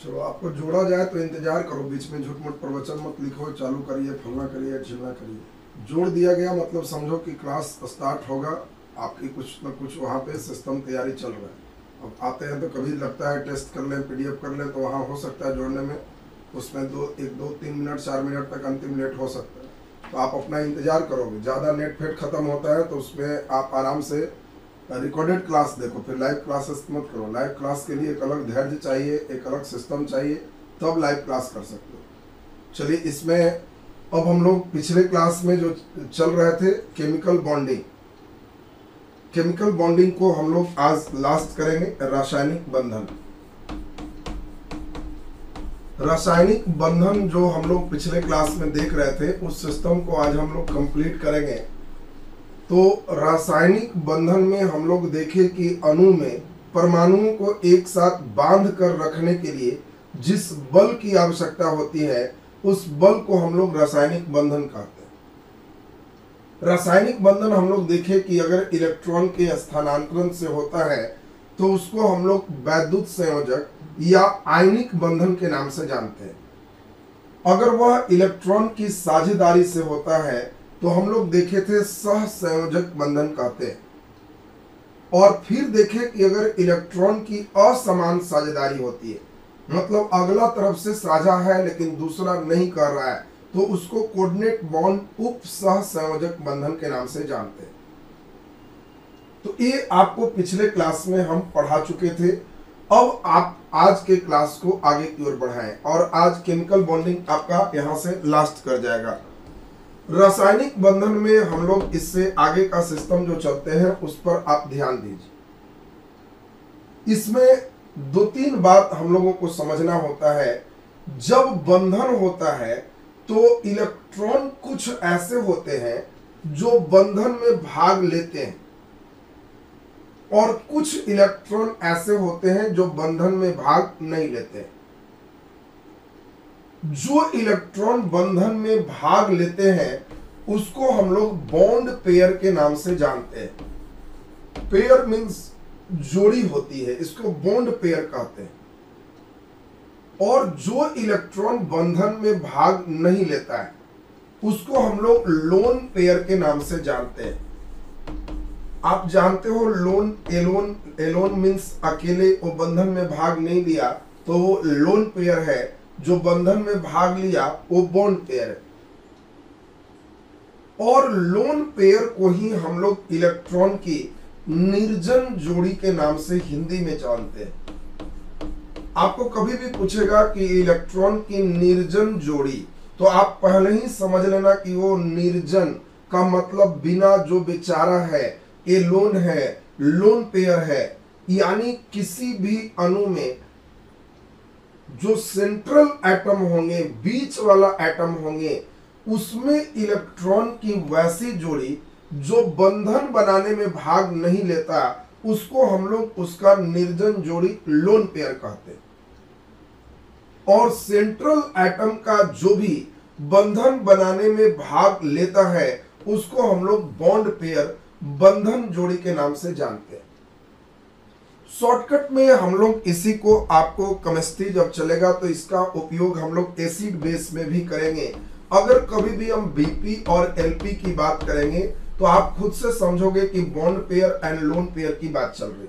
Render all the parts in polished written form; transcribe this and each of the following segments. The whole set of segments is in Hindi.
चलो, आपको जोड़ा जाए तो इंतजार करो, बीच में झूठ मूठ प्रवचन मत लिखो, चालू करिए, फलना करिए, चिलना करिए। जोड़ दिया गया मतलब समझो कि क्लास स्टार्ट होगा, आपकी कुछ न कुछ वहाँ पे सिस्टम तैयारी चल रहा है। अब आते हैं तो कभी लगता है टेस्ट कर लें, पीडीएफ कर लें, तो वहाँ हो सकता है जोड़ने में उसमें 2-3 मिनट 4 मिनट तक अंतिम लेट हो सकता है। तो आप अपना इंतजार करोगे, ज़्यादा नेट फेट ख़त्म होता है तो उसमें आप आराम से रिकॉर्डेड क्लास देखो, फिर लाइव क्लासेस मत करो। लाइव क्लास के लिए एक अलग धैर्य चाहिए, एक अलग सिस्टम चाहिए, तब लाइव क्लास कर सकते हो। चलिए, इसमें अब हम लोग पिछले क्लास में जो चल रहे थे केमिकल बॉन्डिंग, केमिकल बॉन्डिंग को हम लोग आज लास्ट करेंगे। रासायनिक बंधन, रासायनिक बंधन जो हम लोग पिछले क्लास में देख रहे थे, उस सिस्टम को आज हम लोग कंप्लीट करेंगे। तो रासायनिक बंधन में हम लोग देखें कि अणु में परमाणुओं को एक साथ बांध कर रखने के लिए जिस बल की आवश्यकता होती है, उस बल को हम लोग रासायनिक बंधन कहते हैं। रासायनिक बंधन हम लोग देखें कि अगर इलेक्ट्रॉन के स्थानांतरण से होता है तो उसको हम लोग वैद्युत संयोजक या आयनिक बंधन के नाम से जानते हैं। अगर वह इलेक्ट्रॉन की साझेदारी से होता है तो हम लोग देखे थे सह संयोजक बंधन कहते हैं। और फिर देखें कि अगर इलेक्ट्रॉन की असमान साझेदारी होती है, मतलब अगला तरफ से साझा है लेकिन दूसरा नहीं कर रहा है, तो उसको कोऑर्डिनेट बॉन्ड उप सह संयोजक बंधन के नाम से जानते हैं। तो ये आपको पिछले क्लास में हम पढ़ा चुके थे। अब आप आज के क्लास को आगे की ओर बढ़ाएं और आज केमिकल बॉन्डिंग आपका यहां से लास्ट कर जाएगा। रासायनिक बंधन में हम लोग इससे आगे का सिस्टम जो चलते हैं उस पर आप ध्यान दीजिए। इसमें 2-3 बात हम लोगों को समझना होता है। जब बंधन होता है तो इलेक्ट्रॉन कुछ ऐसे होते हैं जो बंधन में भाग लेते हैं और कुछ इलेक्ट्रॉन ऐसे होते हैं जो बंधन में भाग नहीं लेते। जो इलेक्ट्रॉन बंधन में भाग लेते हैं उसको हम लोग बॉन्ड पेयर के नाम से जानते हैं। पेयर मींस जोड़ी होती है, इसको बॉन्ड पेयर कहते हैं। और जो इलेक्ट्रॉन बंधन में भाग नहीं लेता है उसको हम लोग लोन पेयर के नाम से जानते हैं। आप जानते हो लोन, एलोन, एलोन मींस अकेले, वो बंधन में भाग नहीं लिया तो वो लोन पेयर है। जो बंधन में भाग लिया वो बॉन्ड पेयर है। और लोन पेयर को ही हम लोग इलेक्ट्रॉन की निर्जन जोड़ी के नाम से हिंदी में जानते हैं। आपको कभी भी पूछेगा कि इलेक्ट्रॉन की निर्जन जोड़ी, तो आप पहले ही समझ लेना कि वो निर्जन का मतलब बिना, जो बेचारा है, एलोन है, लोन पेयर है। यानी किसी भी अणु में जो सेंट्रल एटम होंगे, बीच वाला एटम होंगे, उसमें इलेक्ट्रॉन की वैसी जोड़ी जो बंधन बनाने में भाग नहीं लेता, उसको हम लोग उसका निर्जन जोड़ी लोन पेयर कहते हैं। और सेंट्रल एटम का जो भी बंधन बनाने में भाग लेता है उसको हम लोग बॉन्ड पेयर, बंधन जोड़ी के नाम से जानते हैं। शॉर्टकट में हम लोग इसी को, आपको केमिस्ट्री जब चलेगा तो इसका उपयोग हम लोग एसिड बेस में भी करेंगे। अगर कभी भी हम बीपी और एलपी की बात करेंगे तो आप खुद से समझोगे कि bond pair and lone pair की बात चल रही।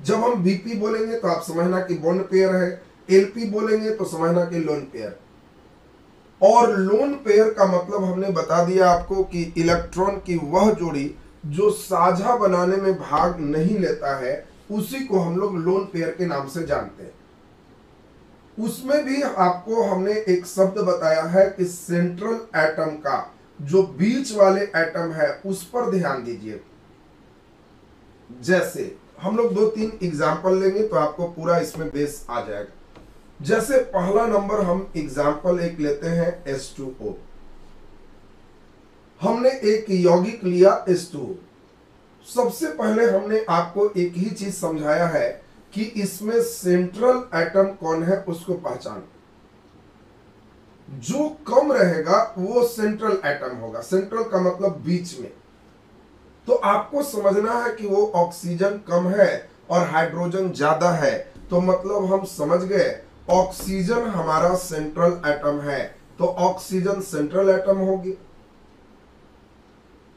जब हम बीपी बोलेंगे तो आप समझना कि बॉन्ड पेयर है, एलपी बोलेंगे तो समझना कि लोन पेयर। और लोन पेयर का मतलब हमने बता दिया आपको कि इलेक्ट्रॉन की वह जोड़ी जो साझा बनाने में भाग नहीं लेता है, उसी को हम लोग लोन पेयर के नाम से जानते हैं। उसमें भी आपको हमने एक शब्द बताया है कि सेंट्रल एटम का जो बीच वाले एटम है उस पर ध्यान दीजिए। जैसे हम लोग 2-3 एग्जाम्पल लेंगे तो आपको पूरा इसमें बेस आ जाएगा। जैसे पहला नंबर हम एग्जाम्पल एक लेते हैं H2O। हमने एक यौगिक लिया H2O। सबसे पहले हमने आपको एक ही चीज समझाया है कि इसमें सेंट्रल एटम कौन है उसको पहचान। जो कम रहेगा वो सेंट्रल एटम होगा। सेंट्रल का मतलब बीच में। तो आपको समझना है कि वो ऑक्सीजन कम है और हाइड्रोजन ज्यादा है, तो मतलब हम समझ गए ऑक्सीजन हमारा सेंट्रल एटम है, तो ऑक्सीजन सेंट्रल एटम होगी।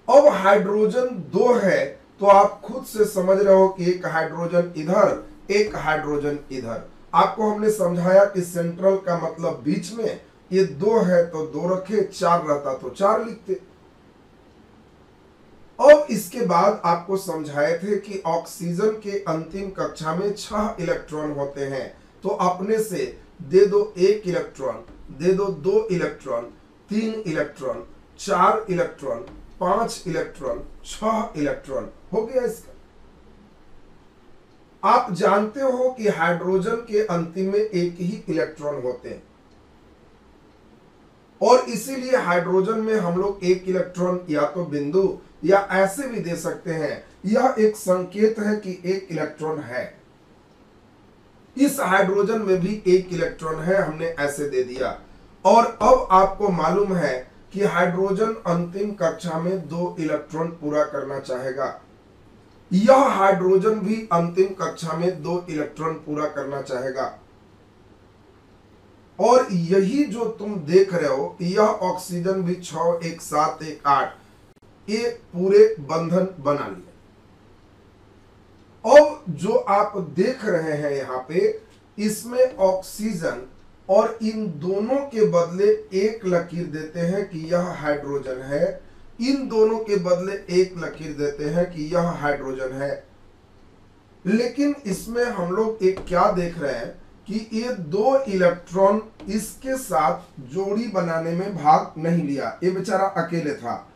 अब हाइड्रोजन दो है, तो आप खुद से समझ रहे हो कि एक हाइड्रोजन इधर, एक हाइड्रोजन इधर। आपको हमने समझाया कि सेंट्रल का मतलब बीच में, ये दो है तो दो रखे, चार रहता तो चार लिखते। अब इसके बाद आपको समझाए थे कि ऑक्सीजन के अंतिम कक्षा में 6 इलेक्ट्रॉन होते हैं, तो अपने से दे दो 1 इलेक्ट्रॉन, दे दो 2 electron, 3 electron, 4 electron, 5 electron, 6 electron हो गया इसका। आप जानते हो कि हाइड्रोजन के अंतिम में एक ही इलेक्ट्रॉन होते हैं, और इसीलिए हाइड्रोजन में हम लोग एक इलेक्ट्रॉन या तो बिंदु या ऐसे भी दे सकते हैं, यह एक संकेत है कि एक इलेक्ट्रॉन है। इस हाइड्रोजन में भी एक इलेक्ट्रॉन है, हमने ऐसे दे दिया। और अब आपको मालूम है कि हाइड्रोजन अंतिम कक्षा में 2 इलेक्ट्रॉन पूरा करना चाहेगा, यह हाइड्रोजन भी अंतिम कक्षा में 2 इलेक्ट्रॉन पूरा करना चाहेगा। और यही जो तुम देख रहे हो, यह ऑक्सीजन भी 6, 1, 7, 1, 8 ये पूरे बंधन बना लिए। अब जो आप देख रहे हैं यहां पे, इसमें ऑक्सीजन और इन दोनों के बदले एक लकीर देते हैं कि यह हाइड्रोजन है, इन दोनों के बदले एक लकीर देते हैं कि यह हाइड्रोजन है। लेकिन इसमें हम लोग एक क्या देख रहे हैं कि ये 2 इलेक्ट्रॉन इसके साथ जोड़ी बनाने में भाग नहीं लिया, ये बेचारा अकेले था।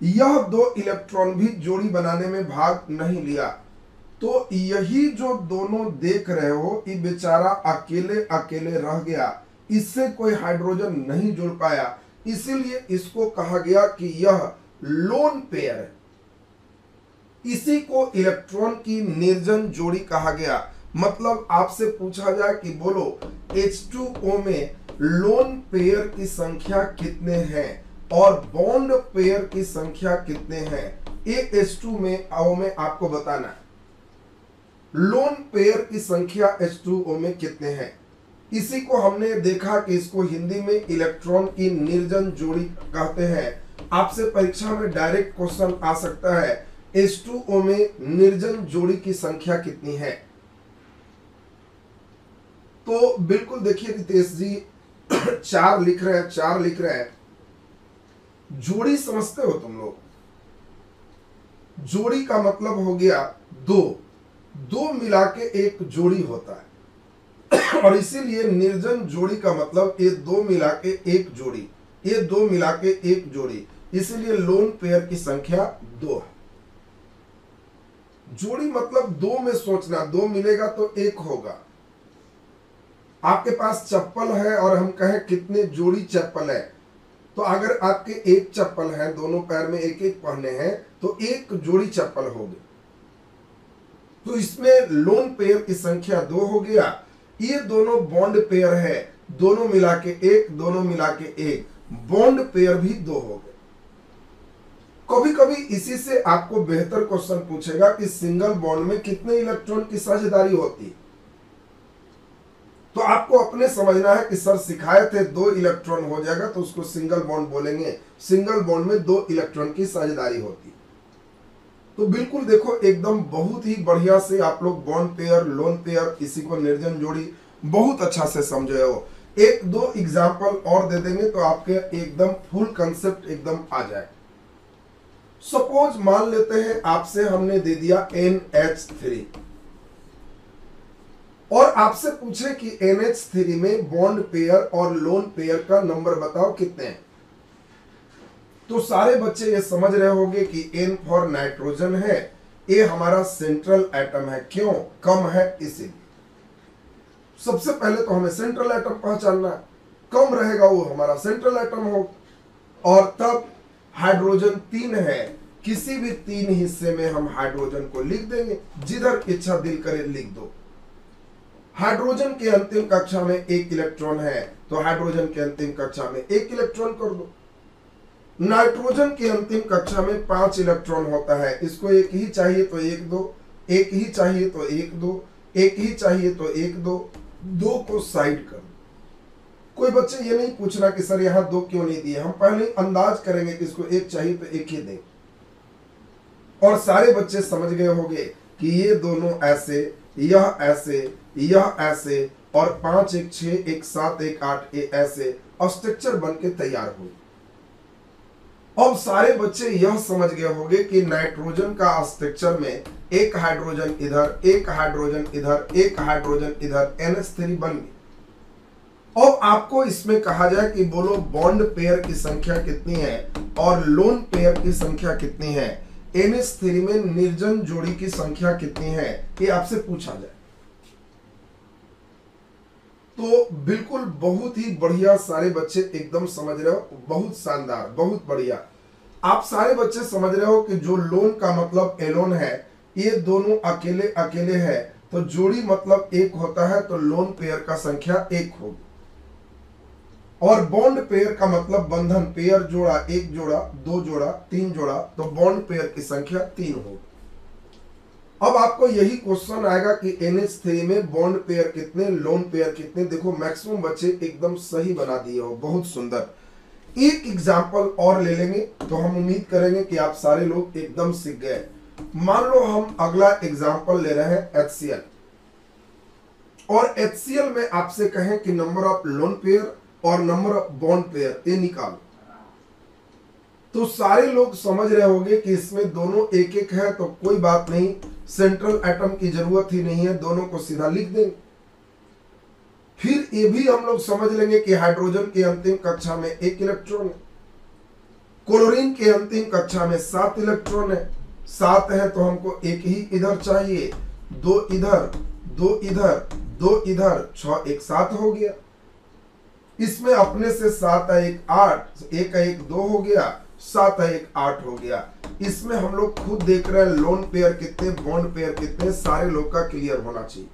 यह 2 इलेक्ट्रॉन भी जोड़ी बनाने में भाग नहीं लिया, तो यही जो दोनों देख रहे हो, ये बेचारा अकेले अकेले रह गया, इससे कोई हाइड्रोजन नहीं जुड़ पाया, इसीलिए इसको कहा गया कि यह लोन पेयर है। इसी को इलेक्ट्रॉन की निर्जन जोड़ी कहा गया। मतलब आपसे पूछा जाए कि बोलो H2O में लोन पेयर की संख्या कितने हैं और बॉन्ड पेयर की संख्या कितने हैं, ये H2 में O में आपको बताना है। लोन पेयर की संख्या H2O में कितने हैं, इसी को हमने देखा कि इसको हिंदी में इलेक्ट्रॉन की निर्जन जोड़ी कहते हैं। आपसे परीक्षा में डायरेक्ट क्वेश्चन आ सकता है, H2O में निर्जन जोड़ी की संख्या कितनी है। तो बिल्कुल देखिए रितेश जी 4 लिख रहे हैं, 4 लिख रहे हैं। जोड़ी समझते हो तुम लोग? जोड़ी का मतलब हो गया 2, 2 मिला के एक जोड़ी होता है। और इसीलिए निर्जन जोड़ी का मतलब ये 2 मिला के एक जोड़ी, ये 2 मिला के एक जोड़ी, इसीलिए लोन पेयर की संख्या 2 है। जोड़ी मतलब 2 में सोचना, 2 मिलेगा तो 1 होगा। आपके पास चप्पल है और हम कहें कितने जोड़ी चप्पल है, तो अगर आपके एक चप्पल है, दोनों पैर में एक एक पहने हैं, तो एक जोड़ी चप्पल होगी। तो इसमें लोन पेयर की संख्या 2 हो गया। ये दोनों बॉन्ड पेयर है, दोनों मिला के 1, दोनों मिला के 1, बॉन्ड पेयर भी 2 हो गए। कभी कभी इसी से आपको बेहतर क्वेश्चन पूछेगा कि सिंगल बॉन्ड में कितने इलेक्ट्रॉन की साझेदारी होती है, तो आपको अपने समझना है कि सर सिखाए थे 2 इलेक्ट्रॉन हो जाएगा तो उसको सिंगल बॉन्ड बोलेंगे। सिंगल बॉन्ड में 2 इलेक्ट्रॉन की साझेदारी होती है। तो बिल्कुल देखो एकदम बहुत ही बढ़िया से आप लोग बॉन्ड पेयर, लोन पेयर, इसी को निर्जन जोड़ी बहुत अच्छा से समझे हो। 1-2 एग्जाम्पल और दे देंगे तो आपके एकदम फुल कंसेप्ट एकदम आ जाए। सपोज मान लेते हैं आपसे हमने दे दिया NH3 और आपसे पूछे कि NH3 में बॉन्ड पेयर और लोन पेयर का नंबर बताओ कितने हैं, तो सारे बच्चे ये समझ रहे होंगे कि N फॉर नाइट्रोजन है, ये हमारा सेंट्रल एटम है। क्यों? कम है इसीलिए। सबसे पहले तो हमें सेंट्रल एटम पहचानना है, कम रहेगा वो हमारा सेंट्रल एटम होगा। और तब हाइड्रोजन 3 है, किसी भी 3 हिस्से में हम हाइड्रोजन को लिख देंगे, जिधर इच्छा दिल करे लिख दो। हाइड्रोजन के अंतिम कक्षा में 1 इलेक्ट्रॉन है, तो हाइड्रोजन के अंतिम कक्षा में 1 इलेक्ट्रॉन कर दो। नाइट्रोजन की अंतिम कक्षा में 5 इलेक्ट्रॉन होता है, इसको 1 ही चाहिए तो 1 दो, 1 ही चाहिए तो 1 दो, एक ही चाहिए तो एक दो, दो को साइड कर। कोई बच्चे ये नहीं पूछना कि सर यहाँ दो क्यों नहीं दिए, हम पहले अंदाज करेंगे कि इसको एक चाहिए तो एक ही दें। और सारे बच्चे समझ गए होंगे कि ये दोनों ऐसे, यह ऐसे, यह ऐसे, और 5 1 6 1 7 1 8 ये ऐसे स्ट्रक्चर बन के तैयार हो। अब सारे बच्चे यह समझ गए होंगे कि नाइट्रोजन का स्ट्रक्चर में एक हाइड्रोजन इधर, एक हाइड्रोजन इधर, एक हाइड्रोजन इधर, NH3 बन गई। अब आपको इसमें कहा जाए कि बोलो बॉन्ड पेयर की संख्या कितनी है और लोन पेयर की संख्या कितनी है, NH3 में निर्जन जोड़ी की संख्या कितनी है, ये आपसे पूछा जाए तो बिल्कुल बहुत ही बढ़िया सारे बच्चे एकदम समझ रहे हो, बहुत शानदार, बहुत बढ़िया। आप सारे बच्चे समझ रहे हो कि जो लोन का मतलब एलोन है, ये दोनों अकेले अकेले है तो जोड़ी मतलब एक होता है, तो लोन पेयर का संख्या एक होगी। और बॉन्ड पेयर का मतलब बंधन, पेयर जोड़ा, एक जोड़ा, दो जोड़ा, तीन जोड़ा, तो बॉन्ड पेयर की संख्या 3 होगी। अब आपको यही क्वेश्चन आएगा कि NH3 में बॉन्ड पेयर कितने, लोन पेयर कितने। देखो मैक्सिमम बच्चे एकदम सही बना दिए हो, बहुत सुंदर। एक एग्जांपल और ले लेंगे तो हम उम्मीद करेंगे कि आप सारे लोग एकदम सीख गए। मान लो हम अगला एग्जांपल ले रहे हैं HCl, और HCl में आपसे कहें कि नंबर ऑफ लोन पेयर और नंबर ऑफ बॉन्ड पेयर ये निकालो, तो सारे लोग समझ रहे होंगे कि इसमें दोनों एक एक है, तो कोई बात नहीं, सेंट्रल एटम की जरूरत ही नहीं है, दोनों को सीधा लिख देंगे। फिर ये भी हम लोग समझ लेंगे कि हाइड्रोजन की अंतिम कक्षा में 1 इलेक्ट्रॉन है, क्लोरीन के अंतिम कक्षा में 7 इलेक्ट्रॉन है। 7 है तो हमको एक ही इधर चाहिए, 2 इधर, 2 इधर, 2 इधर, 6 1 7 हो गया। इसमें अपने से 7 1 8, 1 1 2 हो गया, 7 1 8 हो गया। इसमें हम लोग खुद देख रहे हैं लोन पेयर कितने, बॉन्ड पेयर कितने, सारे लोग का क्लियर होना चाहिए।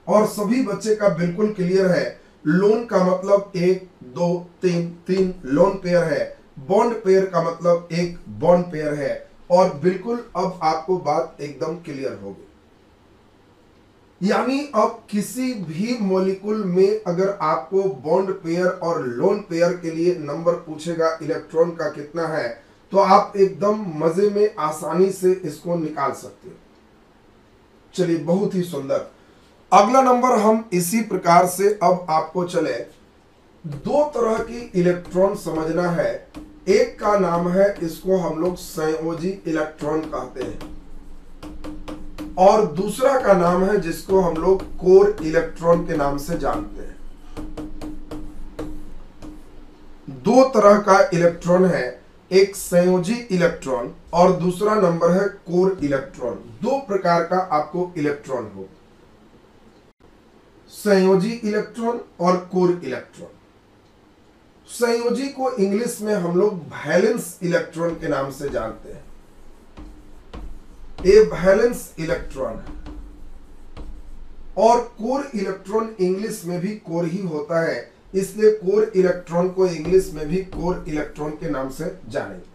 और सभी बच्चे का बिल्कुल क्लियर है, लोन का मतलब 1 2 3 3 लोन पेयर है, बॉन्ड पेयर का मतलब 1 बॉन्ड पेयर है। और बिल्कुल अब आपको बात एकदम क्लियर होगी। यानी अब किसी भी मॉलिक्यूल में अगर आपको बॉन्ड पेयर और लोन पेयर के लिए नंबर पूछेगा इलेक्ट्रॉन का कितना है, तो आप एकदम मजे में आसानी से इसको निकाल सकते हो। चलिए बहुत ही सुंदर। अगला नंबर हम इसी प्रकार से अब आपको चले, 2 तरह की इलेक्ट्रॉन समझना है। एक का नाम है, इसको हम लोग संयोजी इलेक्ट्रॉन कहते हैं, और दूसरा का नाम है जिसको हम लोग कोर इलेक्ट्रॉन के नाम से जानते हैं। 2 तरह का इलेक्ट्रॉन है, एक संयोजी इलेक्ट्रॉन और दूसरा नंबर है कोर इलेक्ट्रॉन। 2 प्रकार का आपको इलेक्ट्रॉन हो, संयोजी इलेक्ट्रॉन और कोर इलेक्ट्रॉन। संयोजी को इंग्लिश में हम लोग वैलेंस इलेक्ट्रॉन के नाम से जानते हैं। ये वैलेंस इलेक्ट्रॉन है, और कोर इलेक्ट्रॉन इंग्लिश में भी कोर ही होता है, इसलिए कोर इलेक्ट्रॉन को इंग्लिश में भी कोर इलेक्ट्रॉन के नाम से जानेंगे।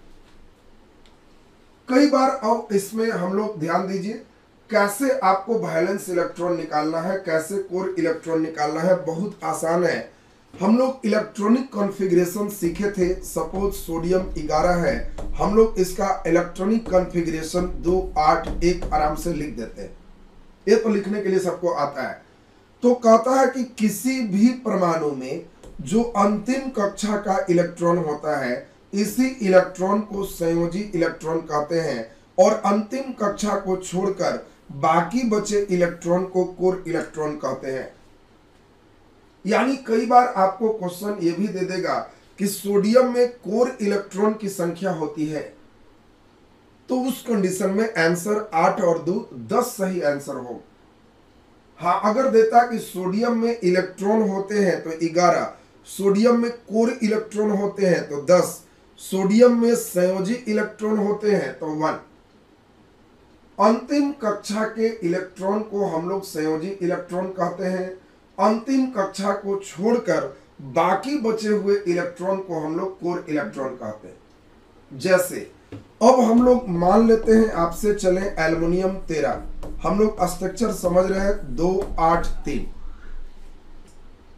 कई बार अब इसमें हम लोग ध्यान दीजिए, कैसे आपको वैलेंस इलेक्ट्रॉन निकालना है, कैसे कोर इलेक्ट्रॉन निकालना है, बहुत आसान है। हम लोग इलेक्ट्रॉनिक कॉन्फ़िगरेशन सीखे थे। सपोज सोडियम 11 है, हम लोग इसका इलेक्ट्रॉनिक कॉन्फ़िगरेशन 2 8 1 आराम से लिख देते हैं, ये तो लिखने के लिए सबको आता है। तो कहता है कि किसी भी परमाणु में जो अंतिम कक्षा का इलेक्ट्रॉन होता है, इसी इलेक्ट्रॉन को संयोजी इलेक्ट्रॉन कहते हैं, और अंतिम कक्षा को छोड़कर बाकी बचे इलेक्ट्रॉन को कोर इलेक्ट्रॉन कहते हैं। यानी कई बार आपको क्वेश्चन ये भी दे देगा कि सोडियम में कोर इलेक्ट्रॉन की संख्या होती है, तो उस कंडीशन में आंसर 8 और 2 10 सही आंसर हो। हाँ, अगर देता कि सोडियम में इलेक्ट्रॉन होते हैं तो 11, सोडियम में कोर इलेक्ट्रॉन होते हैं तो 10, सोडियम में संयोजी इलेक्ट्रॉन होते हैं तो 1। अंतिम कक्षा के इलेक्ट्रॉन को हम लोग संयोजी इलेक्ट्रॉन कहते हैं, अंतिम कक्षा को छोड़कर बाकी बचे हुए इलेक्ट्रॉन को हम लोग कोर इलेक्ट्रॉन कहते हैं। जैसे अब हम लोग मान लेते हैं आपसे, चलें एल्युमिनियम 13, हम लोग स्ट्रक्चर समझ रहे हैं 283।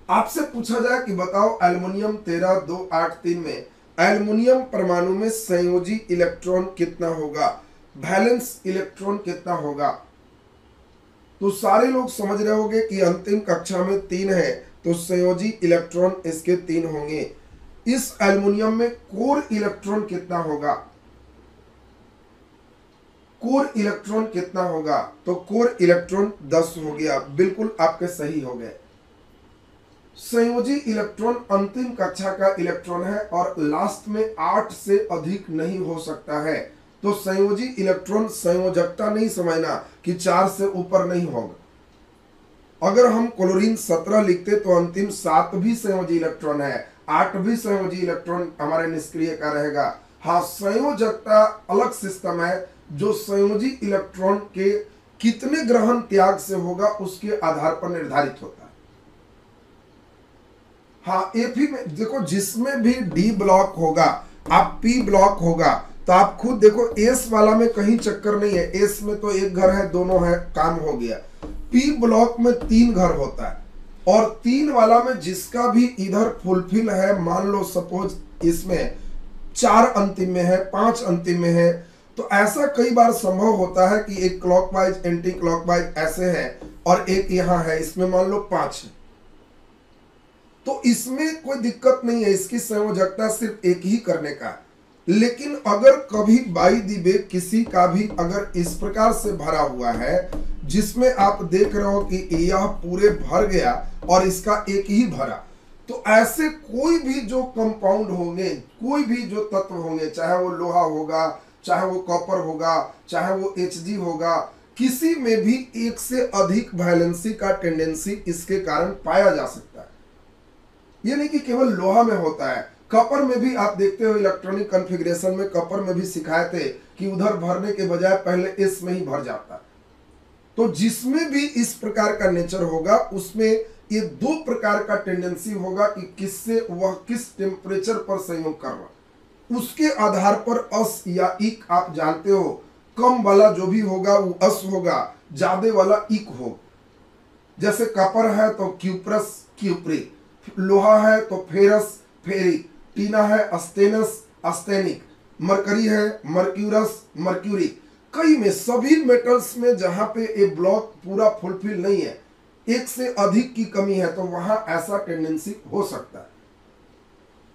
आपसे पूछा जाए कि बताओ एल्युमिनियम 13 283 में एल्युमिनियम परमाणु में संयोजी इलेक्ट्रॉन कितना होगा, वैलेंस इलेक्ट्रॉन कितना होगा। तो सारे लोग समझ रहे होंगे कि अंतिम कक्षा में 3 है, तो संयोजी इलेक्ट्रॉन इसके 3 होंगे। इस एल्युमिनियम में कोर इलेक्ट्रॉन कितना होगा, कोर इलेक्ट्रॉन कितना होगा, तो कोर इलेक्ट्रॉन 10 हो गया। बिल्कुल आपके सही हो गए। संयोजी इलेक्ट्रॉन अंतिम कक्षा का इलेक्ट्रॉन है और लास्ट में 8 से अधिक नहीं हो सकता है। तो संयोजी इलेक्ट्रॉन संयोजकता नहीं समझना कि 4 से ऊपर नहीं होगा। अगर हम क्लोरीन 17 लिखते तो अंतिम 7 भी संयोजी इलेक्ट्रॉन है, 8 भी संयोजी इलेक्ट्रॉन हमारे निष्क्रिय का रहेगा। हाँ, संयोजकता अलग सिस्टम है जो संयोजी इलेक्ट्रॉन के कितने ग्रहण त्याग से होगा उसके आधार पर निर्धारित होता है। हाँ, एफी में देखो, जिसमें भी डी ब्लॉक होगा, आप पी ब्लॉक होगा, तो आप खुद देखो एस वाला में कहीं चक्कर नहीं है। एस में तो एक घर है, दोनों है, काम हो गया। पी ब्लॉक में 3 घर होता है और 3 वाला में जिसका भी इधर फुलफिल है, मान लो सपोज इसमें 4 अंतिम में है, 5 अंतिम में है, तो ऐसा कई बार संभव होता है कि एक क्लॉकवाइज एंटी क्लॉकवाइज ऐसे है और एक यहां है, इसमें मान लो 5 है, तो इसमें कोई दिक्कत नहीं है, इसकी संयोजकता सिर्फ एक ही करने का। लेकिन अगर कभी बाई दी वे किसी का भी अगर इस प्रकार से भरा हुआ है जिसमें आप देख रहे हो कि यह पूरे भर गया और इसका एक ही भरा, तो ऐसे कोई भी जो कंपाउंड होंगे, कोई भी जो तत्व होंगे, चाहे वो लोहा होगा, चाहे वो कॉपर होगा, चाहे वो Hg होगा, किसी में भी एक से अधिक वैलेंसी का टेंडेंसी इसके कारण पाया जा सकता है। ये नहीं कि केवल लोहा में होता है, कॉपर में भी आप देखते हो इलेक्ट्रॉनिक कॉन्फ़िगरेशन में कॉपर में भी सिखाए थे कि उधर भरने के बजाय पहले एस में ही भर जाता है। तो जिसमें भी इस प्रकार का नेचर होगा उसमें ये 2 प्रकार का टेंडेंसी होगा कि किससे वह किस टेम्परेचर पर संयोग कर रहा, उसके आधार पर अस या इक आप जानते हो। कम वाला जो भी होगा वो अस होगा, ज्यादा वाला इक हो। जैसे कॉपर है तो क्यूप्रस क्यूप्री, लोहा है तो फेरस फेरिक, टीना है अस्टेनस अस्टेनिक, मरकरी है मर्क्यूरस मर्क्यूरी। कई में सभी मेटल्स में जहां पे ये ब्लॉक पूरा फुलफिल नहीं है, एक से अधिक की कमी है, तो वहां ऐसा टेंडेंसी हो सकता है।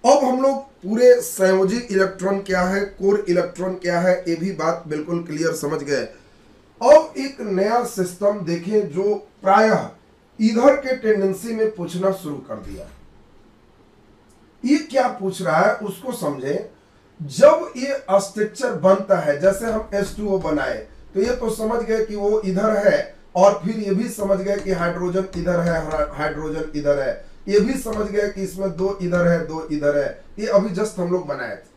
अब हम लोग पूरे संयोजी इलेक्ट्रॉन क्या है, कोर इलेक्ट्रॉन क्या है, ये भी बात बिल्कुल क्लियर समझ गए। अब एक नया सिस्टम देखें जो प्रायः इधर के टेंडेंसी में पूछना शुरू कर दिया। ये क्या पूछ रहा है उसको समझें। जब ये स्ट्रक्चर बनता है, जैसे हम H2O बनाए, तो ये तो समझ गए कि वो इधर है, और फिर ये भी समझ गए कि हाइड्रोजन इधर है, हाइड्रोजन इधर है, ये भी समझ गए कि इसमें 2 इधर है 2 इधर है। ये अभी जस्ट हम लोग बनाए थे।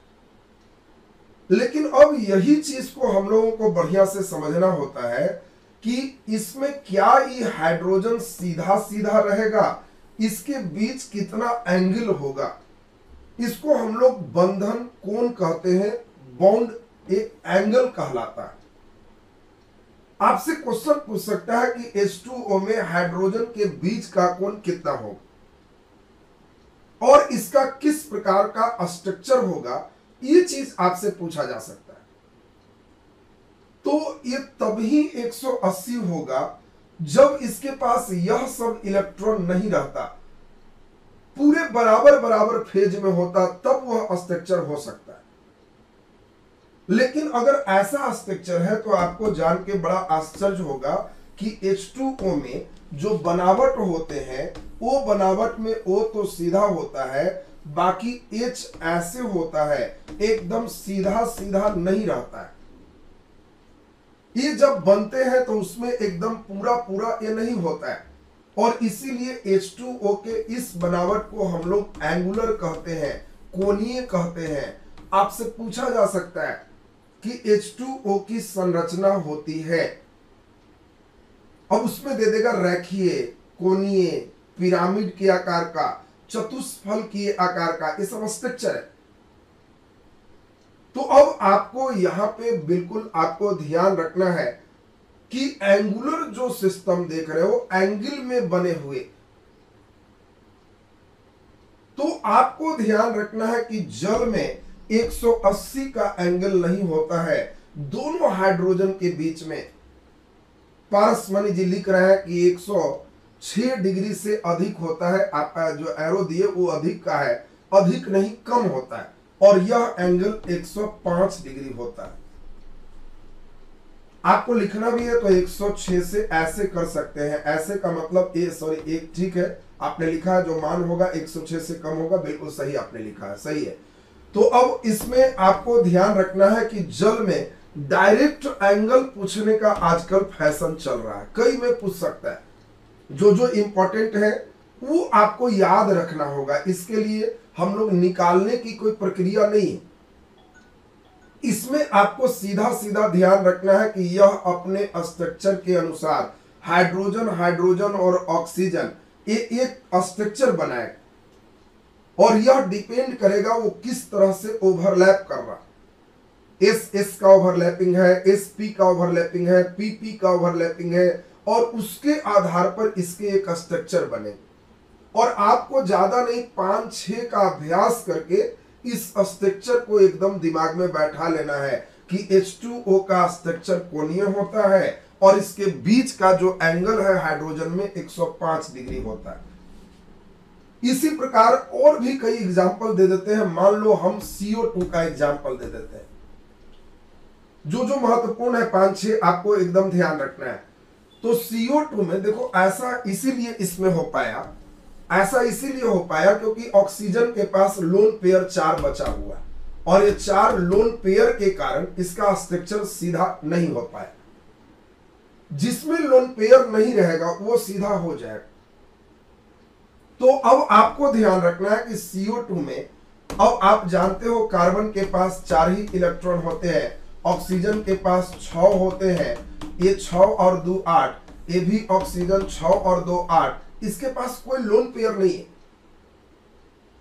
लेकिन अब यही चीज को हम लोगों को बढ़िया से समझना होता है कि इसमें क्या ये हाइड्रोजन सीधा सीधा रहेगा, इसके बीच कितना एंगल होगा, इसको हम लोग बंधन कोण कहते हैं, बॉन्ड एक एंगल कहलाता है। आपसे क्वेश्चन पूछ सकता है कि H2O में हाइड्रोजन के बीच का कोण कितना होगा और इसका किस प्रकार का स्ट्रक्चर होगा, ये चीज आपसे पूछा जा सकता है। तो ये तभी 180 होगा जब इसके पास यह सब इलेक्ट्रॉन नहीं रहता, पूरे बराबर बराबर फेज में होता, तब वह स्ट्रक्चर हो सकता है। लेकिन अगर ऐसा स्ट्रक्चर है तो आपको जान के बड़ा आश्चर्य होगा कि H2O में जो बनावट होते हैं, वो बनावट में O तो सीधा होता है, बाकी H ऐसे होता है, एकदम सीधा सीधा नहीं रहता है। ये जब बनते हैं तो उसमें एकदम पूरा पूरा ये नहीं होता है, और इसीलिए H2O के इस बनावट को हम लोग एंगुलर कहते हैं, कोणीय कहते हैं। आपसे पूछा जा सकता है कि H2O की संरचना होती है, अब उसमें दे देगा रेखीय, कोणीय, पिरामिड के आकार का, चतुष्फल के आकार का, ये सब स्ट्रक्चर है। तो अब आपको यहां पे बिल्कुल आपको ध्यान रखना है कि एंगुलर जो सिस्टम देख रहे हो एंगल में बने हुए, तो आपको ध्यान रखना है कि जल में 180 का एंगल नहीं होता है दोनों हाइड्रोजन के बीच में। पारसमणि जी लिख रहे हैं कि 106 डिग्री से अधिक होता है, आपका जो एरो दिए वो अधिक का है, अधिक नहीं कम होता है, और यह एंगल 105 डिग्री होता है। आपको लिखना भी है तो 106 से ऐसे कर सकते हैं, ऐसे का मतलब एक ठीक है आपने लिखा है, जो मान होगा 106 से कम होगा, बिल्कुल सही आपने लिखा है, सही है। तो अब इसमें आपको ध्यान रखना है कि जल में डायरेक्ट एंगल पूछने का आजकल फैशन चल रहा है, कई में पूछ सकता है। जो जो इंपॉर्टेंट है वो आपको याद रखना होगा, इसके लिए हम लोग निकालने की कोई प्रक्रिया नहीं है। इसमें आपको सीधा सीधा ध्यान रखना है कि यह अपने स्ट्रक्चर के अनुसार हाइड्रोजन हाइड्रोजन और ऑक्सीजन ये एक स्ट्रक्चर बनाए, और यह डिपेंड करेगा वो किस तरह से ओवरलैप कर रहा। एस का ओवरलैपिंग है, SP का ओवरलैपिंग है, PP का ओवरलैपिंग है, और उसके आधार पर इसके एक स्ट्रक्चर बने। और आपको ज्यादा नहीं 5-6 का अभ्यास करके इस स्ट्रक्चर को एकदम दिमाग में बैठा लेना है कि H2O का स्ट्रक्चर कोणीय होता है और इसके बीच का जो एंगल है हाइड्रोजन में 105 डिग्री होता है। इसी प्रकार और भी कई एग्जाम्पल दे देते हैं। मान लो हम CO2 का एग्जाम्पल दे देते हैं, जो जो महत्वपूर्ण है 5-6 आपको एकदम ध्यान रखना है। तो CO2 में देखो ऐसा इसीलिए इसमें हो पाया, ऐसा इसीलिए हो पाया क्योंकि ऑक्सीजन के पास लोन पेयर 4 बचा हुआ है, और ये 4 लोन पेयर के कारण इसका स्ट्रक्चर सीधा नहीं हो पाया। जिसमें लोन पेयर नहीं रहेगा वो सीधा हो जाएगा। तो अब आपको ध्यान रखना है कि CO2 में, अब आप जानते हो कार्बन के पास 4 ही इलेक्ट्रॉन होते हैं, ऑक्सीजन के पास 6 होते हैं, ये 6 और 2 8, ये भी ऑक्सीजन 6 और 2 8, इसके पास कोई लोन पेयर नहीं है।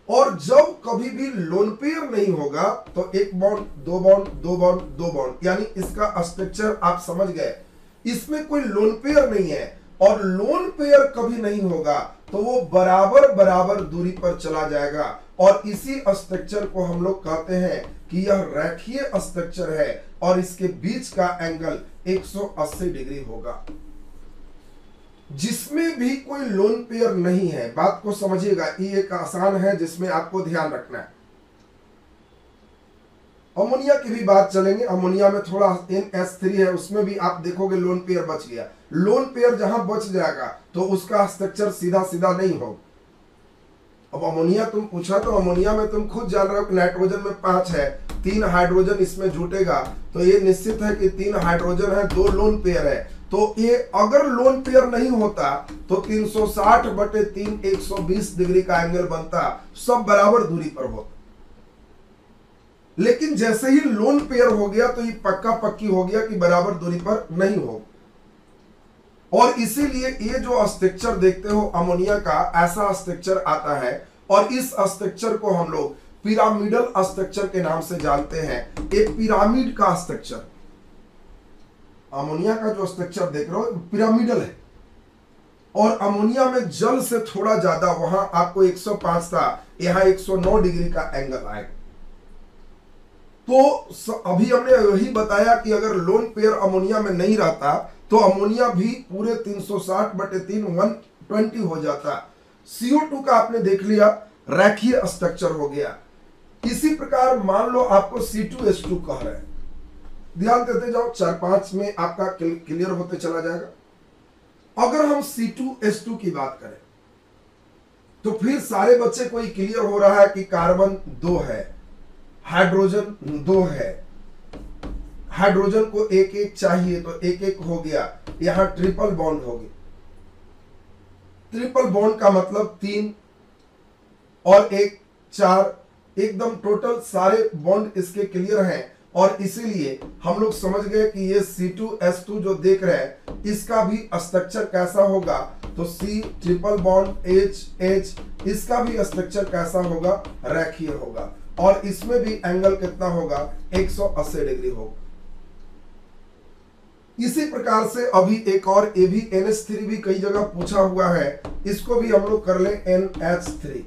और जब कभी भी लोन पेयर नहीं होगा तो 1 बॉन्ड 2 बॉन्ड 2 बॉन्ड 2 बॉन्ड, यानी इसका स्ट्रक्चर आप समझ गए, इसमें कोई लोन पेयर नहीं है। और लोन पेयर कभी नहीं होगा तो वो बराबर बराबर दूरी पर चला जाएगा, और इसी स्ट्रक्चर को हम लोग कहते हैं कि यह रेखीय स्ट्रक्चर है, और इसके बीच का एंगल 180 डिग्री होगा। जिसमें भी कोई लोन पेयर नहीं है, बात को समझिएगा, ये एक आसान है जिसमें आपको ध्यान रखना है। अमोनिया की भी बात चलेंगे, अमोनिया में थोड़ा NH3 है, उसमें भी आप देखोगे लोन पेयर बच गया। लोन पेयर जहां बच जाएगा तो उसका स्ट्रक्चर सीधा सीधा नहीं होगा। अब अमोनिया तुम पूछा तो अमोनिया में तुम खुद जान रहे हो कि नाइट्रोजन में 5 है, 3 हाइड्रोजन इसमें जुटेगा, तो ये निश्चित है कि 3 हाइड्रोजन है, 2 लोन पेयर है। तो ये अगर लोन पेयर नहीं होता तो 360/3 120 डिग्री का एंगल बनता, सब बराबर दूरी पर होता। लेकिन जैसे ही लोन पेयर हो गया तो ये पक्का पक्की हो गया कि बराबर दूरी पर नहीं हो, और इसीलिए ये जो स्ट्रक्चर देखते हो अमोनिया का, ऐसा स्ट्रक्चर आता है, और इस स्ट्रक्चर को हम लोग पिरामिडल स्ट्रक्चर के नाम से जानते हैं। एक पिरामिड का स्ट्रक्चर, अमोनिया का जो स्ट्रक्चर देख रहे हो पिरामिडल है, और अमोनिया में जल से थोड़ा ज्यादा, वहां आपको 105 था, यहां 109 डिग्री का एंगल आएगा। तो अभी हमने यही बताया कि अगर लोन पेयर अमोनिया में नहीं रहता तो अमोनिया भी पूरे 360/3 120 हो जाता। CO2 का आपने देख लिया, रेखीय स्ट्रक्चर हो गया। इसी प्रकार मान लो आपको C2H2 कह रहे हैं, ध्यान देते जाओ, 4-5 में आपका क्लियर होते चला जाएगा। अगर हम C2H2 की बात करें तो फिर सारे बच्चे को क्लियर हो रहा है कि कार्बन 2 है, हाइड्रोजन 2 है, हाइड्रोजन को 1-1 चाहिए तो 1-1 हो गया, यहां ट्रिपल बॉन्ड हो गया। ट्रिपल बॉन्ड का मतलब 3 और 1 4, एकदम टोटल सारे बॉन्ड इसके क्लियर हैं, और इसीलिए हम लोग समझ गए कि ये C2H2 जो देख रहे हैं इसका भी स्ट्रक्चर कैसा होगा, तो C triple bond H H, इसका भी स्ट्रक्चर कैसा होगा, रेखीय होगा। और इसमें भी एंगल कितना होगा, 180 डिग्री होगा। इसी प्रकार से अभी एक और ये भी NH3 भी कई जगह पूछा हुआ है, इसको भी हम लोग कर ले NH3।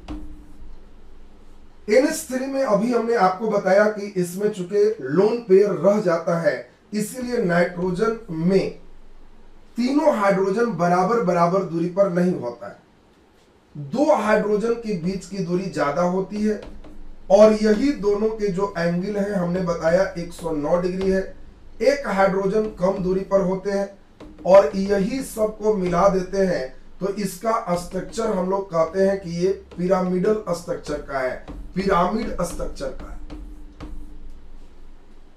NH3 में अभी हमने आपको बताया कि इसमें चूंकि लोन पेयर रह जाता है, इसीलिए नाइट्रोजन में तीनों हाइड्रोजन बराबर बराबर दूरी पर नहीं होता है, दो हाइड्रोजन के बीच की दूरी ज्यादा होती है, और यही दोनों के जो एंगल है हमने बताया 109 डिग्री है। एक हाइड्रोजन कम दूरी पर होते हैं और यही सबको मिला देते हैं, तो इसका स्ट्रक्चर हम लोग कहते हैं कि ये पिरामिडल स्ट्रक्चर का है, पिरामिड स्ट्रक्चर का है।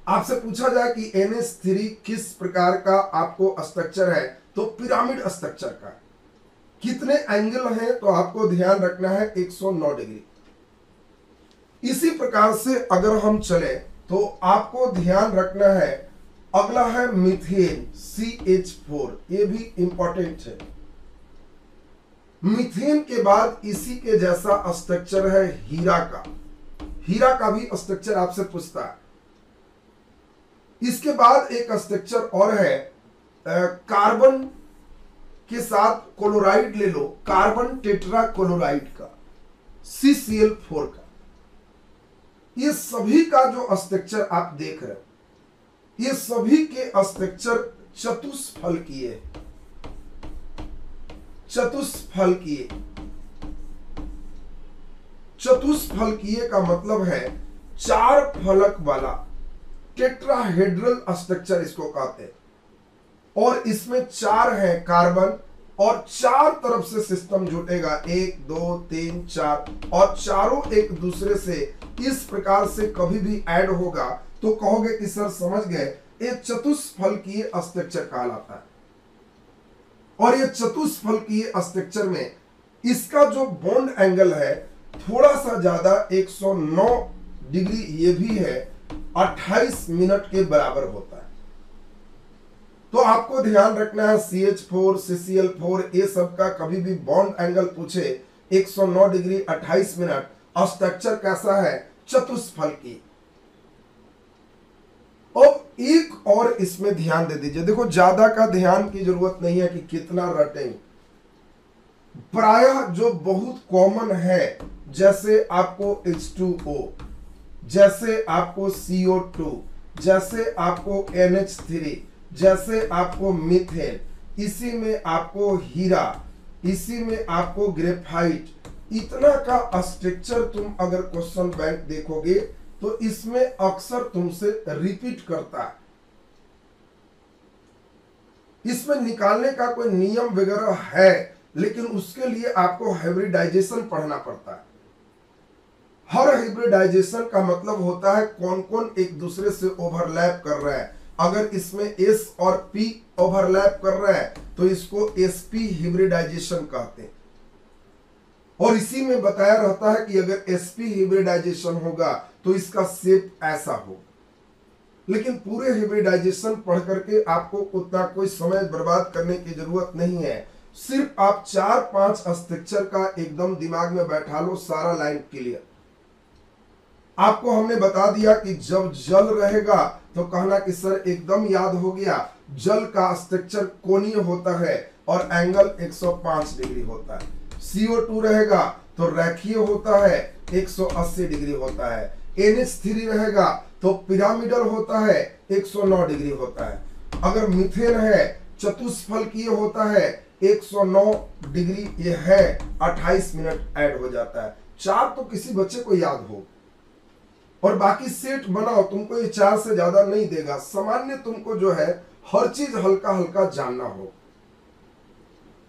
आपसे पूछा जाए कि NH3 किस प्रकार का आपको स्ट्रक्चर है, तो पिरामिड स्ट्रक्चर का। कितने एंगल हैं, तो आपको ध्यान रखना है 109 डिग्री। इसी प्रकार से अगर हम चले तो आपको ध्यान रखना है, अगला है मीथेन CH4, ये भी इंपॉर्टेंट है। मीथेन के बाद इसी के जैसा स्ट्रक्चर है हीरा का, हीरा का भी स्ट्रक्चर आपसे पूछता है। इसके बाद एक स्ट्रक्चर और है कार्बन के साथ क्लोराइड ले लो, कार्बन टेट्रा क्लोराइड का, CCl4 का। ये सभी का जो स्ट्रक्चर आप देख रहे हो, ये सभी के स्ट्रक्चर चतुष्फलकीय, चतुष्फलकीय। चतुष्फलकीय का मतलब है चार फलक वाला, टेट्राहेड्रल स्ट्रक्चर इसको कहते हैं। और इसमें चार है कार्बन, और चार तरफ से सिस्टम जुटेगा, 1 2 3 4, और चारों एक दूसरे से इस प्रकार से कभी भी ऐड होगा तो कहोगे कि सर समझ गए, ये चतुष्फलकीय स्ट्रक्चर कहलाता है। और ये चतुष्फलकीय स्ट्रक्चर में इसका जो बॉन्ड एंगल है थोड़ा सा ज्यादा, 109 डिग्री ये भी है, 28 मिनट के बराबर होता है। तो आपको ध्यान रखना है CH4 CCl4 ये सब का कभी भी बॉन्ड एंगल पूछे 109 डिग्री 28 मिनट, स्ट्रक्चर कैसा है, चतुष्फलकीय। अब एक और इसमें ध्यान दे दीजिए, देखो ज्यादा का ध्यान की जरूरत नहीं है कि कितना रटेंगे, प्रायः जो बहुत कॉमन है, जैसे आपको H2O, जैसे आपको CO2, जैसे आपको NH3, जैसे आपको मीथेन, इसी में आपको हीरा, इसी में आपको ग्रेफाइट, इतना का स्ट्रक्चर तुम अगर क्वेश्चन बैंक देखोगे तो इसमें अक्सर तुमसे रिपीट करता है। इसमें निकालने का कोई नियम वगैरह है, लेकिन उसके लिए आपको हाइब्रिडाइजेशन पढ़ना पड़ता है। हर हाइब्रिडाइजेशन का मतलब होता है कौन कौन एक दूसरे से ओवरलैप कर रहा है। अगर इसमें S और P ओवरलैप कर रहा है तो इसको sp हाइब्रिडाइजेशन कहते हैं। और इसी में बताया रहता है कि अगर sp हाइब्रिडाइजेशन होगा तो इसका शेप ऐसा हो। लेकिन पूरे हाइब्रिडाइजेशन पढ़ करके आपको उतना कोई समय बर्बाद करने की जरूरत नहीं है। सिर्फ आप 4-5 स्ट्रक्चर का एकदम दिमाग में बैठा लो, सारा लाइन क्लियर। आपको हमने बता दिया कि जब जल रहेगा तो कहना कि सर एकदम याद हो गया, जल का स्ट्रक्चर कोणीय होता है और एंगल 105 डिग्री होता है। CO2 रहेगा तो रेखीय होता है, 180 डिग्री होता है। NH3 रहेगा तो पिरामिडल होता है, 109 डिग्री होता है। अगर मीथेन है चतुष्फलकीय होता है, 109 डिग्री ये है, 28 मिनट ऐड हो जाता है। 4 तो किसी बच्चे को याद हो, और बाकी सेट बनाओ, तुमको ये 4 से ज्यादा नहीं देगा। सामान्य तुमको जो है हर चीज हल्का हल्का जानना हो।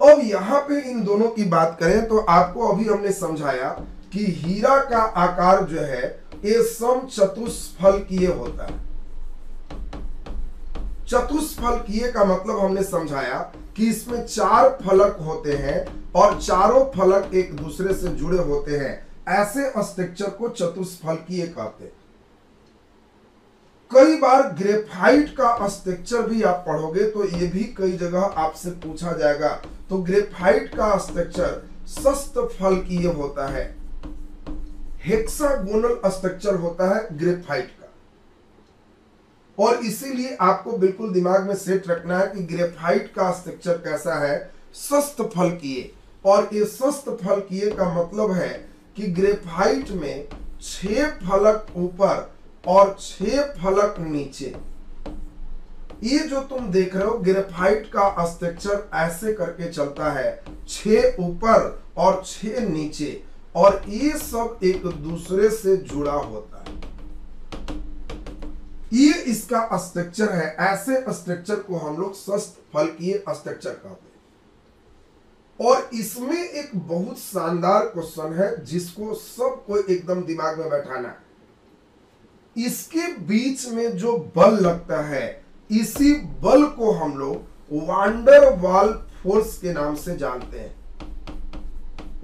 अब यहाँ पे इन दोनों की बात करें तो आपको अभी हमने समझाया कि हीरा का आकार जो है ये सम चतुष्फलकीय होता है। चतुष्फलकीय का मतलब हमने समझाया कि इसमें 4 फलक होते हैं और चारों फलक एक दूसरे से जुड़े होते हैं। ऐसे स्ट्रक्चर को चतुष्फलकीय कहते हैं। कई बार ग्रेफाइट का स्ट्रक्चर भी आप पढ़ोगे तो ये भी कई जगह आपसे पूछा जाएगा। तो ग्रेफाइट का स्ट्रक्चर षष्ठफलकीय होता है। हेक्सागोनल स्ट्रक्चर होता है ग्रेफाइट का। और इसीलिए आपको बिल्कुल दिमाग में सेट रखना है कि ग्रेफाइट का स्ट्रक्चर कैसा है, शस्तफलकीय। और ये शस्तफलकीय का मतलब है कि ग्रेफाइट में 6 फलक ऊपर और 6 फलक नीचे। ये जो तुम देख रहे हो ग्रेफाइट का स्ट्रक्चर ऐसे करके चलता है, 6 ऊपर और 6 नीचे, और ये सब एक दूसरे से जुड़ा होता है। ये इसका स्ट्रक्चर है। ऐसे स्ट्रक्चर को हम लोग शस्तफलकीय स्ट्रक्चर कहते हैं। और इसमें एक बहुत शानदार क्वेश्चन है जिसको सबको एकदम दिमाग में बैठाना है। इसके बीच में जो बल लगता है, इसी बल को हम लोग वांडर वाल फोर्स के नाम से जानते हैं।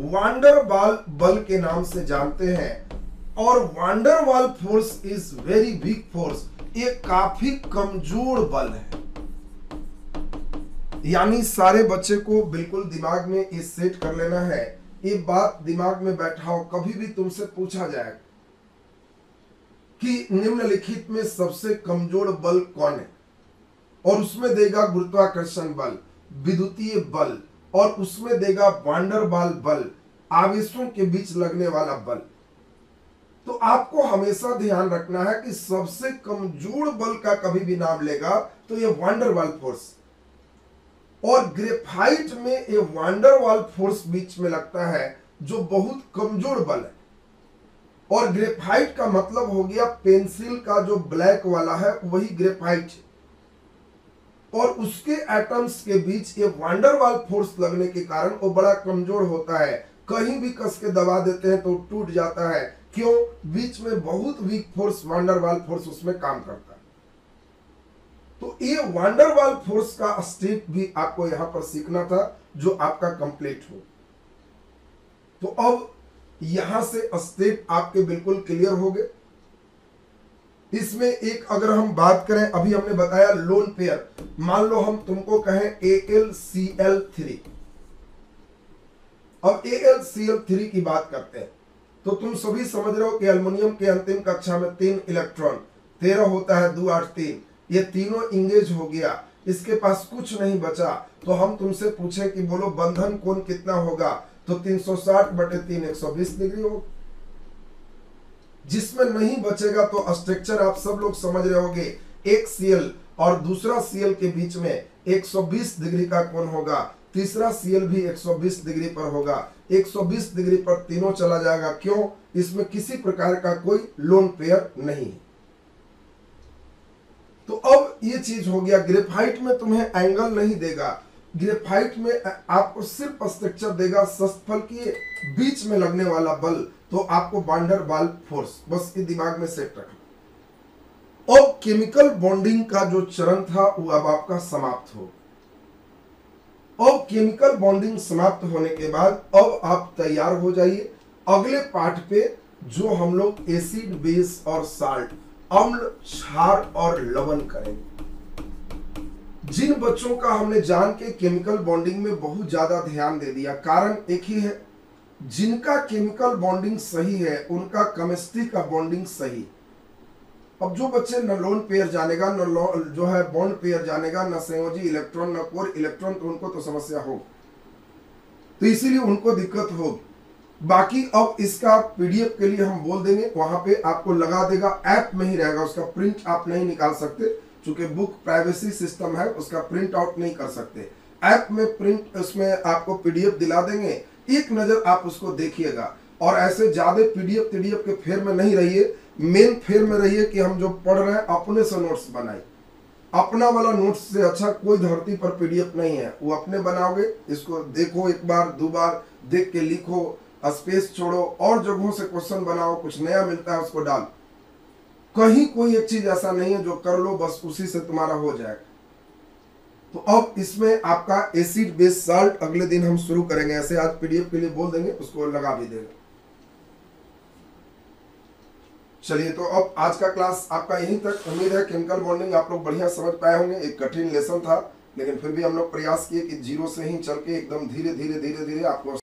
वांडर वाल बल के नाम से जानते हैं। और वांडर वाल force is very weak force. ये काफी कमजोर बल है। यानी सारे बच्चे को बिल्कुल दिमाग में ये सेट कर लेना है। ये बात दिमाग में बैठाओ, कभी भी तुमसे पूछा जाए कि निम्नलिखित में सबसे कमजोर बल कौन है, और उसमें देगा गुरुत्वाकर्षण बल, विद्युतीय बल, और उसमें देगा वांडर वाल बल, आवेशों के बीच लगने वाला बल। तो आपको हमेशा ध्यान रखना है कि सबसे कमजोर बल का कभी भी नाम लेगा तो ये वांडर वाल फोर्स। और ग्रेफाइट में ये वांडर वाल फोर्स बीच में लगता है जो बहुत कमजोर बल है। और ग्रेफाइट का मतलब हो गया पेंसिल का जो ब्लैक वाला है वही ग्रेफाइट है। और उसके एटम्स के बीच ये वांडर वाल फोर्स लगने के कारण वो बड़ा कमजोर होता है। कहीं भी कस के दबा देते हैं तो टूट जाता है। क्यों? बीच में बहुत वीक फोर्स वांडर वाल फोर्स उसमें काम करता है। तो ये वांडर वाल फोर्स का स्टेप भी आपको यहां पर सीखना था जो आपका कंप्लीट हो। तो अब यहां से स्टेप आपके बिल्कुल क्लियर हो गए। इसमें एक अगर हम बात करें, अभी हमने बताया लोन पेयर, मान लो हम तुमको कहें AlCl3। अब AlCl3 की बात करते हैं तो तुम सभी समझ रहे हो कि एल्युमिनियम के अंतिम कक्षा में 3 इलेक्ट्रॉन, 13 होता है 2 8 3, ये तीनों इंगेज हो गया, इसके पास कुछ नहीं बचा। तो हम तुमसे पूछें कि बोलो बंधन कोण कितना होगा, तो 360/3 120 डिग्री होगा। जिसमें नहीं बचेगा तो स्ट्रक्चर आप सब लोग समझ रहे होंगे, एक Cl और दूसरा Cl के बीच में 120 डिग्री का कोण होगा, तीसरा Cl भी 120 डिग्री पर होगा। 120 डिग्री पर तीनों चला जाएगा। क्यों? इसमें किसी प्रकार का कोई लोन पेयर नहीं है। तो अब ये चीज हो गया। ग्रेफाइट में तुम्हें एंगल नहीं देगा, ग्रेफाइट में आपको सिर्फ स्ट्रक्चर देगा शस्तफलकीय, बीच में लगने वाला बल, तो आपको वांडर वाल फोर्स, बस ये दिमाग में सेट रखना। अब केमिकल बॉन्डिंग का जो चरण था वो अब आपका समाप्त हो। अब केमिकल बॉन्डिंग समाप्त होने के बाद अब आप तैयार हो जाइए अगले पार्ट पे, जो हम लोग एसिड बेस और साल्ट, अम्ल क्षार और लवण करेंगे। जिन बच्चों का हमने जान के केमिकल बॉन्डिंग में बहुत ज्यादा ध्यान दे दिया, कारण एक ही है, जिनका केमिकल बॉन्डिंग सही है उनका केमिस्ट्री का बॉन्डिंग सही। अब जो बच्चे न लोन पेयर जानेगा, न जो है बॉन्ड पेयर जानेगा, न संयोजी इलेक्ट्रॉन, न कोर इलेक्ट्रॉन, तो उनको तो समस्या हो, तो इसीलिए उनको दिक्कत होगी। बाकी अब इसका पीडीएफ के लिए हम बोल देंगे, वहां पे आपको लगा देगा, ऐप में ही रहेगा, उसका प्रिंट आप नहीं निकाल सकते, चूंकि बुक प्राइवेसी सिस्टम है, उसका प्रिंट आउट नहीं कर सकते। ऐप में प्रिंट, उसमें आपको पीडीएफ दिला देंगे, एक नजर आप उसको देखिएगा। और ऐसे ज्यादा पीडीएफ के फेर में नहीं रहिए, मेन फेर में रहिए कि हम जो पढ़ रहे हैं अपने से नोट्स बनाए। अपना वाला नोट्स से अच्छा कोई धरती पर पीडीएफ नहीं है, वो अपने बनाओगे, इसको देखो, एक बार 2 बार देख के लिखो, स्पेस छोड़ो, और जगहों से क्वेश्चन बनाओ, कुछ नया मिलता है उसको डाल। कहीं कोई एक चीज ऐसा नहीं है जो कर लो बस उसी से तुम्हारा हो जाएगा। तो अब इसमें आपका एसिड बेस साल्ट अगले दिन हम शुरू करेंगे, ऐसे आज पीडीएफ के लिए बोल देंगे, उसको लगा भी देंगे। चलिए, तो अब आज का क्लास आपका यहीं तक। उम्मीद है केमिकल बॉन्डिंग आप लोग बढ़िया समझ पाए होंगे। एक कठिन लेसन था, लेकिन फिर भी हम लोग प्रयास किए कि जीरो से ही चल के एकदम धीरे धीरे आपको